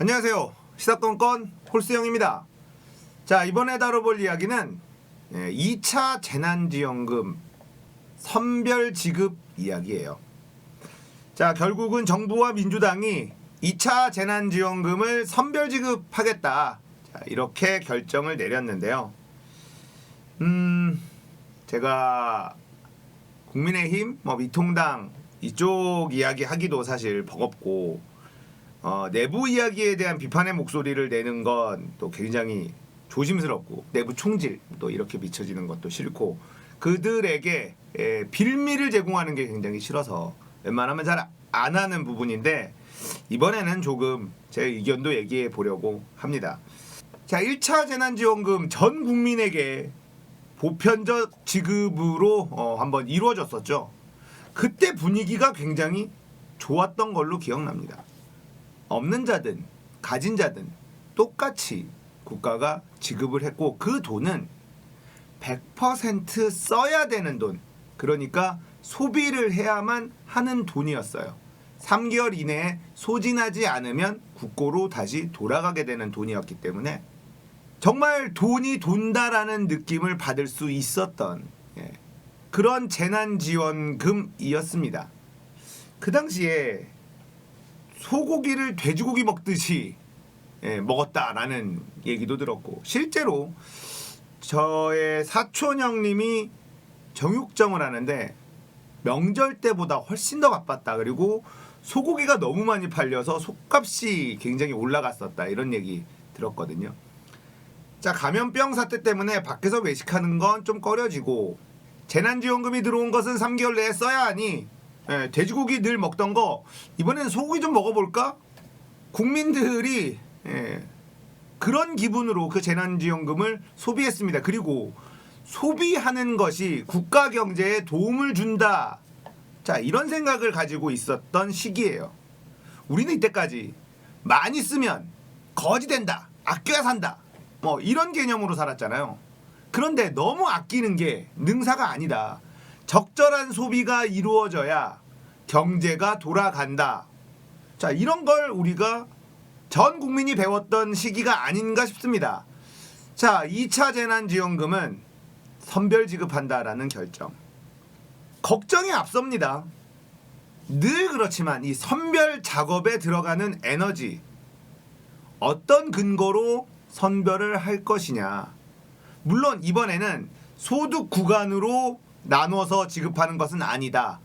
안녕하세요. 시사건건 홀수영입니다. 자, 이번에 다뤄볼 이야기는 2차 재난지원금 선별 지급 이야기예요. 자, 결국은 정부와 민주당이 2차 재난지원금을 선별 지급하겠다, 자, 이렇게 결정을 내렸는데요. 제가 국민의힘, 미통당 이쪽 이야기 하기도 사실 버겁고, 내부 이야기에 대한 비판의 목소리를 내는 건 또 굉장히 조심스럽고, 내부 총질 또 이렇게 비춰지는 것도 싫고, 그들에게 빌미를 제공하는 게 굉장히 싫어서 웬만하면 잘 안 하는 부분인데, 이번에는 조금 제 의견도 얘기해 보려고 합니다. 자, 1차 재난지원금 전 국민에게 보편적 지급으로 한번 이루어졌었죠. 그때 분위기가 굉장히 좋았던 걸로 기억납니다. 없는 자든 가진 자든 똑같이 국가가 지급을 했고, 그 돈은 100% 써야 되는 돈, 그러니까 소비를 해야만 하는 돈이었어요. 3개월 이내에 소진하지 않으면 국고로 다시 돌아가게 되는 돈이었기 때문에 정말 돈이 돈다라는 느낌을 받을 수 있었던 그런 재난지원금이었습니다. 그 당시에 소고기를 돼지고기 먹듯이 먹었다라는 얘기도 들었고, 실제로 저의 사촌 형님이 정육점을 하는데 명절 때보다 훨씬 더 바빴다, 그리고 소고기가 너무 많이 팔려서 속값이 굉장히 올라갔었다, 이런 얘기 들었거든요. 자, 감염병 사태 때문에 밖에서 외식하는 건 좀 꺼려지고, 재난지원금이 들어온 것은 3개월 내에 써야 하니 돼지고기 늘 먹던 거 이번에는 소고기 좀 먹어볼까? 국민들이 그런 기분으로 그 재난지원금을 소비했습니다. 그리고 소비하는 것이 국가 경제에 도움을 준다, 자, 이런 생각을 가지고 있었던 시기예요. 우리는 이때까지 많이 쓰면 거지 된다, 아껴야 산다, 이런 개념으로 살았잖아요. 그런데 너무 아끼는 게 능사가 아니다. 적절한 소비가 이루어져야 경제가 돌아간다. 자, 이런 걸 우리가 전 국민이 배웠던 시기가 아닌가 싶습니다. 자, 2차 재난지원금은 선별 지급한다라는 결정. 걱정이 앞섭니다. 늘 그렇지만 이 선별 작업에 들어가는 에너지, 어떤 근거로 선별을 할 것이냐. 물론 이번에는 소득 구간으로 나눠서 지급하는 것은 아니다.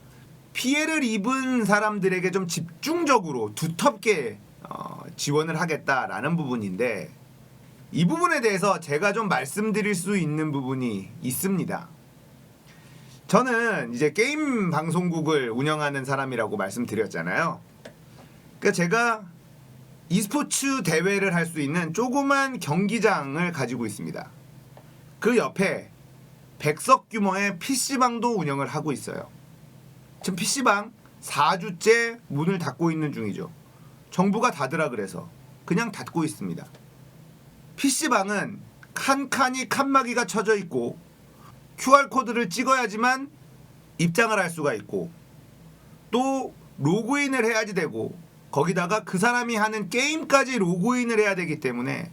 피해를 입은 사람들에게 좀 집중적으로 두텁게 지원을 하겠다라는 부분인데, 이 부분에 대해서 제가 좀 말씀드릴 수 있는 부분이 있습니다. 저는 이제 게임 방송국을 운영하는 사람이라고 말씀드렸잖아요. 그러니까 제가 e스포츠 대회를 할 수 있는 조그만 경기장을 가지고 있습니다. 그 옆에 100석 규모의 PC방도 운영을 하고 있어요. 지금 PC방 4주째 문을 닫고 있는 중이죠. 정부가 닫으라 그래서 그냥 닫고 있습니다. PC방은 칸칸이 칸막이가 쳐져 있고, QR코드를 찍어야지만 입장을 할 수가 있고, 또 로그인을 해야지 되고, 거기다가 그 사람이 하는 게임까지 로그인을 해야 되기 때문에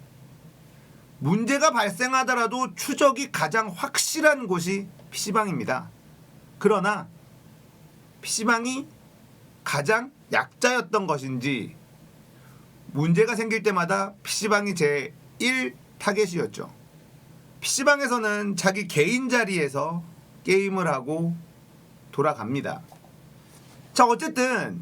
문제가 발생하더라도 추적이 가장 확실한 곳이 PC방입니다. 그러나 PC방이 가장 약자였던 것인지 문제가 생길 때마다 PC방이 제 1 타겟이었죠. PC방에서는 자기 개인 자리에서 게임을 하고 돌아갑니다. 자, 어쨌든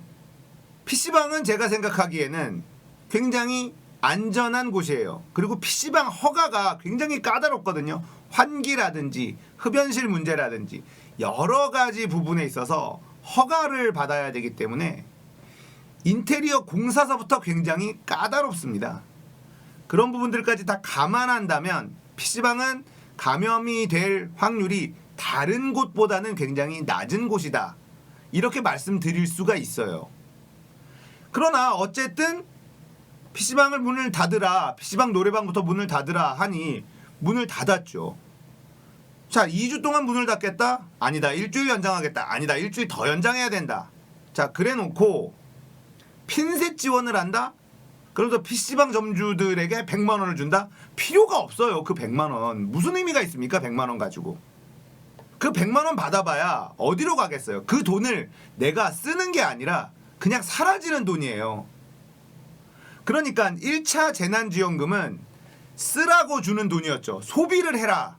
PC방은 제가 생각하기에는 굉장히 안전한 곳이에요. 그리고 PC방 허가가 굉장히 까다롭거든요. 환기라든지 흡연실 문제라든지 여러 가지 부분에 있어서 허가를 받아야 되기 때문에 인테리어 공사서부터 굉장히 까다롭습니다. 그런 부분들까지 다 감안한다면 PC방은 감염이 될 확률이 다른 곳보다는 굉장히 낮은 곳이다, 이렇게 말씀드릴 수가 있어요. 그러나 어쨌든 PC방을 문을 닫으라, PC방 노래방부터 문을 닫으라 하니 문을 닫았죠. 자, 2주 동안 문을 닫겠다? 아니다. 일주일 연장하겠다. 아니다. 일주일 더 연장해야 된다. 자, 그래 놓고 핀셋 지원을 한다? 그래서 PC방 점주들에게 100만 원을 준다? 필요가 없어요. 그 100만 원. 무슨 의미가 있습니까? 100만 원 가지고. 그 100만 원 받아봐야 어디로 가겠어요? 그 돈을 내가 쓰는 게 아니라 그냥 사라지는 돈이에요. 그러니까 1차 재난지원금은 쓰라고 주는 돈이었죠. 소비를 해라.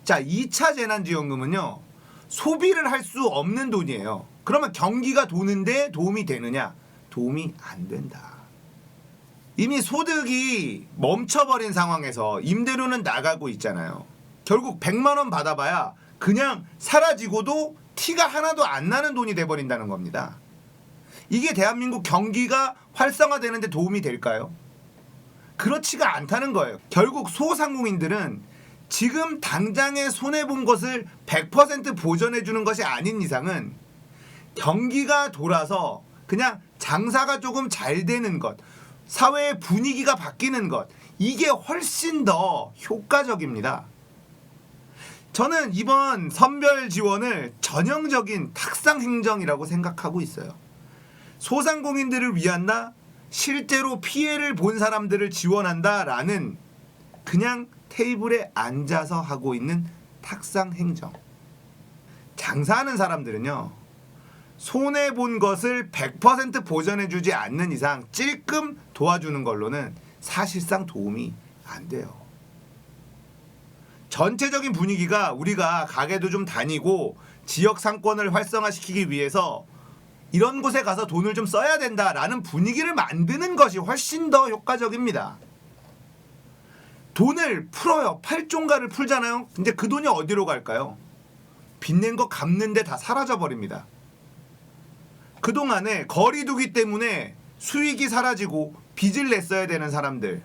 자, 2차 재난지원금은요. 소비를 할 수 없는 돈이에요. 그러면 경기가 도는데 도움이 되느냐? 도움이 안 된다. 이미 소득이 멈춰버린 상황에서 임대료는 나가고 있잖아요. 결국 100만 원 받아봐야 그냥 사라지고도 티가 하나도 안 나는 돈이 돼버린다는 겁니다. 이게 대한민국 경기가 활성화되는데 도움이 될까요? 그렇지가 않다는 거예요. 결국 소상공인들은 지금 당장에 손해본 것을 100% 보전해주는 것이 아닌 이상은 경기가 돌아서 그냥 장사가 조금 잘 되는 것, 사회의 분위기가 바뀌는 것, 이게 훨씬 더 효과적입니다. 저는 이번 선별 지원을 전형적인 탁상 행정이라고 생각하고 있어요. 소상공인들을 위한다, 실제로 피해를 본 사람들을 지원한다라는 그냥 테이블에 앉아서 하고 있는 탁상 행정. 장사하는 사람들은요, 손해본 것을 100% 보전해주지 않는 이상 찔끔 도와주는 걸로는 사실상 도움이 안 돼요. 전체적인 분위기가 우리가 가게도 좀 다니고 지역 상권을 활성화시키기 위해서 이런 곳에 가서 돈을 좀 써야 된다라는 분위기를 만드는 것이 훨씬 더 효과적입니다. 돈을 풀어요. 팔종가를 풀잖아요. 근데 그 돈이 어디로 갈까요? 빚낸 거 갚는데 다 사라져버립니다. 그동안에 거리두기 때문에 수익이 사라지고 빚을 냈어야 되는 사람들,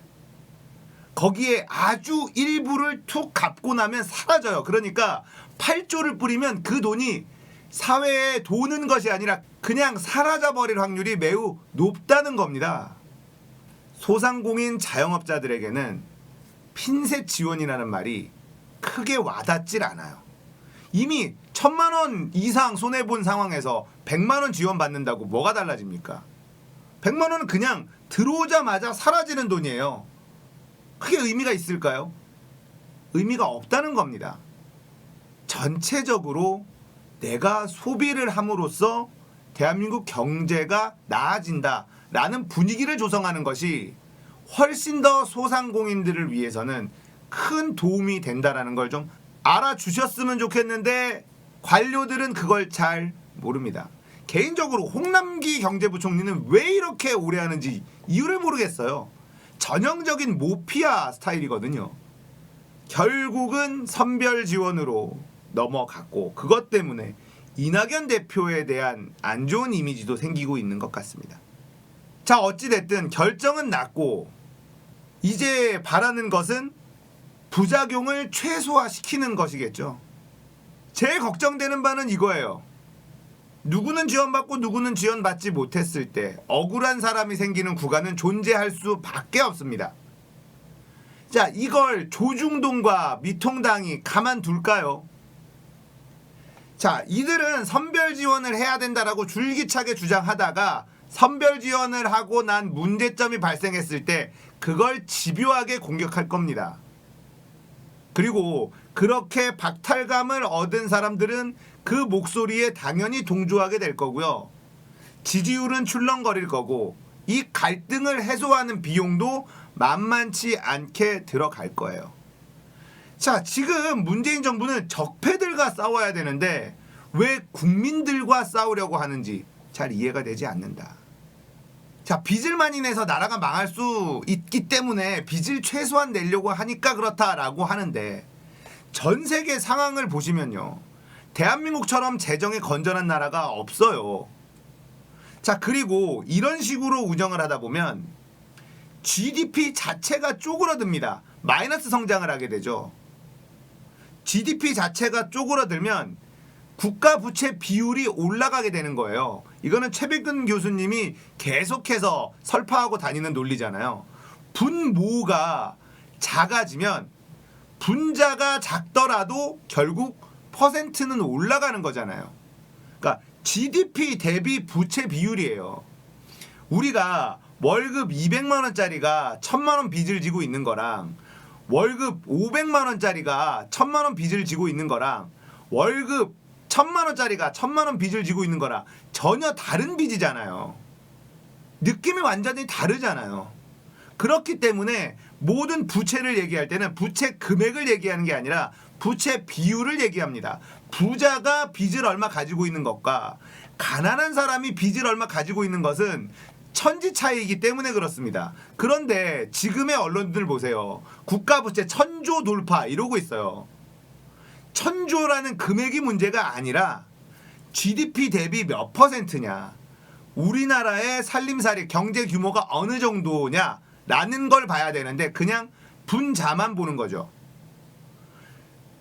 거기에 아주 일부를 툭 갚고 나면 사라져요. 그러니까 8조를 뿌리면 그 돈이 사회에 도는 것이 아니라 그냥 사라져버릴 확률이 매우 높다는 겁니다. 소상공인 자영업자들에게는 핀셋 지원이라는 말이 크게 와닿질 않아요. 이미 1,000만 원 이상 손해본 상황에서 100만 원 지원받는다고 뭐가 달라집니까? 100만 원은 그냥 들어오자마자 사라지는 돈이에요. 크게 의미가 있을까요? 의미가 없다는 겁니다. 전체적으로 내가 소비를 함으로써 대한민국 경제가 나아진다라는 분위기를 조성하는 것이 훨씬 더 소상공인들을 위해서는 큰 도움이 된다라는 걸 좀 알아주셨으면 좋겠는데 관료들은 그걸 잘 모릅니다. 개인적으로 홍남기 경제부총리는 왜 이렇게 오래 하는지 이유를 모르겠어요. 전형적인 모피아 스타일이거든요. 결국은 선별 지원으로 넘어갔고 그것 때문에 이낙연 대표에 대한 안 좋은 이미지도 생기고 있는 것 같습니다. 자, 어찌됐든 결정은 났고 이제 바라는 것은 부작용을 최소화시키는 것이겠죠. 제일 걱정되는 바는 이거예요. 누구는 지원받고 누구는 지원받지 못했을 때 억울한 사람이 생기는 구간은 존재할 수밖에 없습니다. 자, 이걸 조중동과 미통당이 가만둘까요? 자, 이들은 선별 지원을 해야 된다라고 줄기차게 주장하다가 선별 지원을 하고 난 문제점이 발생했을 때 그걸 집요하게 공격할 겁니다. 그리고 그렇게 박탈감을 얻은 사람들은 그 목소리에 당연히 동조하게 될 거고요. 지지율은 출렁거릴 거고 이 갈등을 해소하는 비용도 만만치 않게 들어갈 거예요. 자, 지금 문재인 정부는 적폐들과 싸워야 되는데 왜 국민들과 싸우려고 하는지 잘 이해가 되지 않는다. 자, 빚을 많이 내서 나라가 망할 수 있기 때문에 빚을 최소한 내려고 하니까 그렇다라고 하는데 전 세계 상황을 보시면요. 대한민국처럼 재정이 건전한 나라가 없어요. 자, 그리고 이런 식으로 운영을 하다 보면 GDP 자체가 쪼그라듭니다. 마이너스 성장을 하게 되죠. GDP 자체가 쪼그라들면 국가 부채 비율이 올라가게 되는 거예요. 이거는 최백근 교수님이 계속해서 설파하고 다니는 논리잖아요. 분모가 작아지면 분자가 작더라도 결국 퍼센트는 올라가는 거잖아요. 그러니까 GDP 대비 부채 비율이에요. 우리가 월급 200만 원짜리가 1000만 원 빚을 지고 있는 거랑 월급 500만 원짜리가 1000만 원 빚을 지고 있는 거랑 월급 1000만 원짜리가 1000만 원 빚을 지고 있는 거랑 전혀 다른 빚이잖아요. 느낌이 완전히 다르잖아요. 그렇기 때문에 모든 부채를 얘기할 때는 부채 금액을 얘기하는 게 아니라 부채 비율을 얘기합니다. 부자가 빚을 얼마 가지고 있는 것과 가난한 사람이 빚을 얼마 가지고 있는 것은 천지 차이이기 때문에 그렇습니다. 그런데 지금의 언론들 보세요. 국가부채 1000조 돌파 이러고 있어요. 1000조라는 금액이 문제가 아니라 GDP 대비 몇 퍼센트냐, 우리나라의 살림살이 경제 규모가 어느 정도냐라는 걸 봐야 되는데 그냥 분자만 보는 거죠.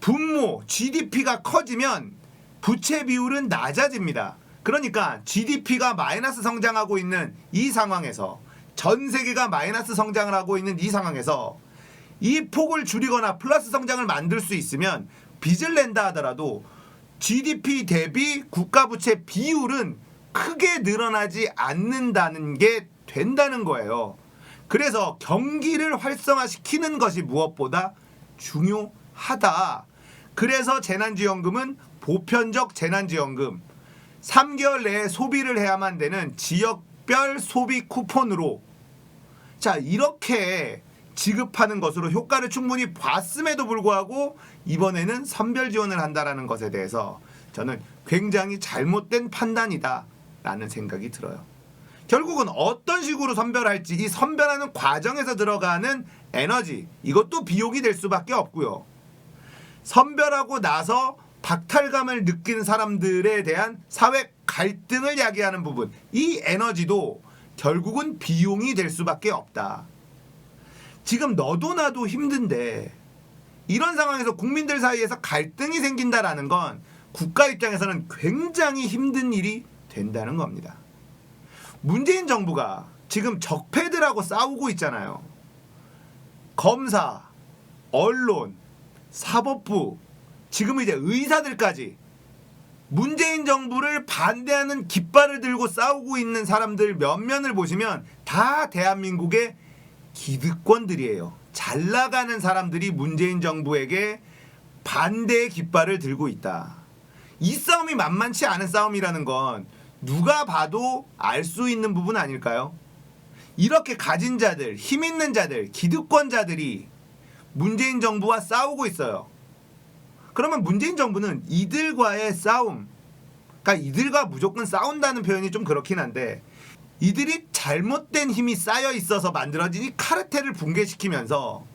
분모, GDP가 커지면 부채 비율은 낮아집니다. 그러니까 GDP가 마이너스 성장하고 있는 이 상황에서, 전 세계가 마이너스 성장을 하고 있는 이 상황에서 이 폭을 줄이거나 플러스 성장을 만들 수 있으면 빚을 낸다 하더라도 GDP 대비 국가부채 비율은 크게 늘어나지 않는다는 게 된다는 거예요. 그래서 경기를 활성화시키는 것이 무엇보다 중요하다. 그래서 재난지원금은 보편적 재난지원금, 3개월 내에 소비를 해야만 되는 지역별 소비 쿠폰으로, 자, 이렇게 지급하는 것으로 효과를 충분히 봤음에도 불구하고 이번에는 선별 지원을 한다라는 것에 대해서 저는 굉장히 잘못된 판단이다 라는 생각이 들어요. 결국은 어떤 식으로 선별할지, 이 선별하는 과정에서 들어가는 에너지, 이것도 비용이 될 수밖에 없고요. 선별하고 나서 박탈감을 느끼는 사람들에 대한 사회 갈등을 야기하는 부분, 이 에너지도 결국은 비용이 될 수밖에 없다. 지금 너도 나도 힘든데 이런 상황에서 국민들 사이에서 갈등이 생긴다라는 건 국가 입장에서는 굉장히 힘든 일이 된다는 겁니다. 문재인 정부가 지금 적폐들하고 싸우고 있잖아요. 검사, 언론, 사법부, 지금은 이제 의사들까지 문재인 정부를 반대하는 깃발을 들고 싸우고 있는 사람들 몇면을 보시면 다 대한민국의 기득권들이에요. 잘 나가는 사람들이 문재인 정부에게 반대의 깃발을 들고 있다. 이 싸움이 만만치 않은 싸움이라는 건 누가 봐도 알 수 있는 부분 아닐까요? 이렇게 가진 자들, 힘 있는 자들, 기득권자들이 문재인 정부와 싸우고 있어요. 그러면 문재인 정부는 이들과의 싸움, 그러니까 이들과 무조건 싸운다는 표현이 좀 그렇긴 한데, 이들이 잘못된 힘이 쌓여 있어서 만들어진 이 카르텔을 붕괴시키면서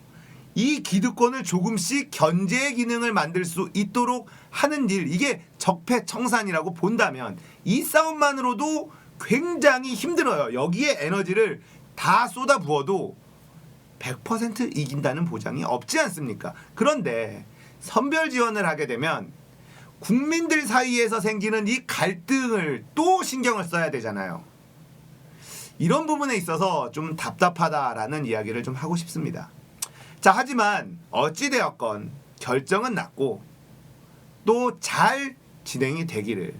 이 기득권을 조금씩 견제의 기능을 만들 수 있도록 하는 일, 이게 적폐청산이라고 본다면 이 싸움만으로도 굉장히 힘들어요. 여기에 에너지를 다 쏟아 부어도 100% 이긴다는 보장이 없지 않습니까? 그런데 선별 지원을 하게 되면 국민들 사이에서 생기는 이 갈등을 또 신경을 써야 되잖아요. 이런 부분에 있어서 좀 답답하다라는 이야기를 좀 하고 싶습니다. 자, 하지만 어찌되었건 결정은 났고 또 잘 진행이 되기를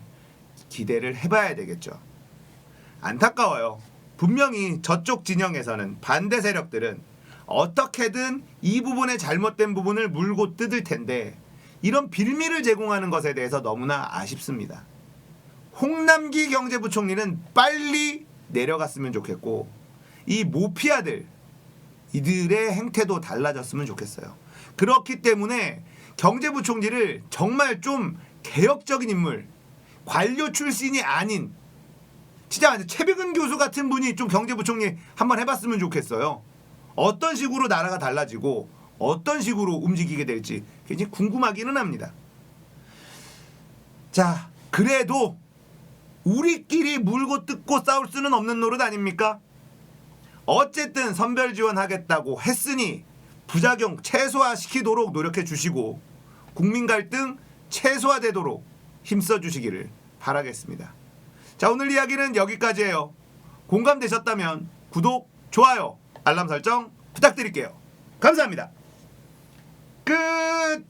기대를 해봐야 되겠죠. 안타까워요. 분명히 저쪽 진영에서는, 반대 세력들은 어떻게든 이 부분의 잘못된 부분을 물고 뜯을 텐데 이런 빌미를 제공하는 것에 대해서 너무나 아쉽습니다. 홍남기 경제부총리는 빨리 내려갔으면 좋겠고 이 모피아들, 이들의 행태도 달라졌으면 좋겠어요. 그렇기 때문에 경제부총리를 정말 좀 개혁적인 인물, 관료 출신이 아닌 진짜 최백은 교수 같은 분이 좀 경제부총리 한번 해봤으면 좋겠어요. 어떤 식으로 나라가 달라지고 어떤 식으로 움직이게 될지 굉장히 궁금하기는 합니다. 자, 그래도 우리끼리 물고 뜯고 싸울 수는 없는 노릇 아닙니까? 어쨌든 선별 지원하겠다고 했으니 부작용 최소화시키도록 노력해 주시고 국민 갈등 최소화되도록 힘써 주시기를 바라겠습니다. 자, 오늘 이야기는 여기까지예요. 공감되셨다면 구독, 좋아요, 알람 설정 부탁드릴게요. 감사합니다. 끝!